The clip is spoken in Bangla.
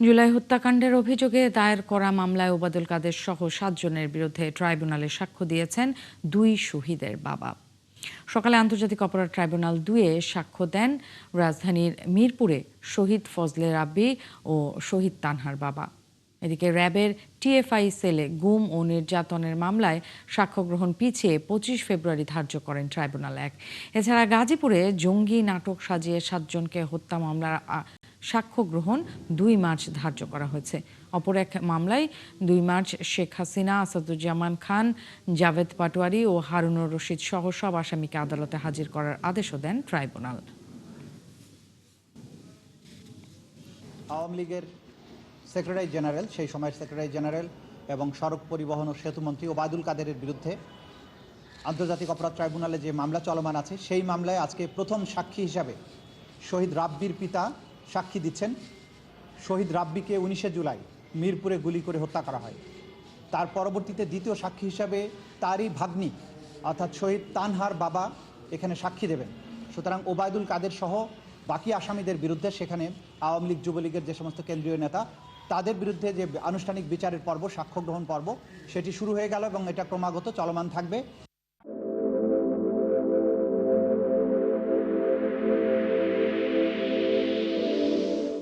জুলাই হত্যাকাণ্ডের অভিযোগে দায়ের করা মামলায় ওবায়দুল কাদের সহ ৭ জনের বিরুদ্ধে ট্রাইব্যুনালে সাক্ষ্য দিয়েছেন ২ শহীদের বাবা। সকালে আন্তর্জাতিক অপরাধ ট্রাইব্যুনাল ২-এ সাক্ষ্য দেন রাজধানীর মিরপুরে শহীদ ফজলে রাব্বি ও শহীদ তানহার বাবা। এদিকে র্যাবের টিএফআই সেলে গুম ও নির্যাতনের মামলায় সাক্ষ্য গ্রহণ পিছিয়ে ২৫ ফেব্রুয়ারি ধার্য করেন ট্রাইব্যুনাল ১। এছাড়া গাজীপুরে জঙ্গি নাটক সাজিয়ে ৭ জনকে হত্যা মামলার সাক্ষ্য গ্রহণ ২ মার্চ ধার্য করা হয়েছে। অপর এক মামলায় ২ মার্চ শেখ হাসিনা, আসাদুজ্জামান খান, জাভেদ পাটোয়ারি ও হারুনুর রশিদ সহ সব আসামিকে আদালতে হাজির করার আদেশও দেন ট্রাইব্যুনাল। আওয়ামী লীগের সেক্রেটারি জেনারেল, সেই সময়ের সেক্রেটারি জেনারেল এবং সড়ক পরিবহন ও সেতুমন্ত্রী ওবায়দুল কাদেরের বিরুদ্ধে আন্তর্জাতিক অপরাধ ট্রাইব্যুনালে যে মামলা চলমান আছে, সেই মামলায় আজকে প্রথম সাক্ষী হিসাবে শহীদ রাব্বির পিতা সাক্ষী দিচ্ছেন। শহীদ রাব্বিকে ১৯শে জুলাই মিরপুরে গুলি করে হত্যা করা হয়। তার পরবর্তীতে দ্বিতীয় সাক্ষী হিসাবে তারই ভাগ্নি অর্থাৎ শহীদ তানহার বাবা এখানে সাক্ষী দেবেন। সুতরাং ওবায়দুল কাদের সহ বাকি আসামিদের বিরুদ্ধে সেখানে আওয়ামী লীগ, যুবলীগের যে সমস্ত কেন্দ্রীয় নেতা, তাদের বিরুদ্ধে যে আনুষ্ঠানিক বিচারের পর্ব, সাক্ষ্য গ্রহণ পর্ব, সেটি শুরু হয়ে গেল এবং এটা ক্রমাগত চলমান থাকবে।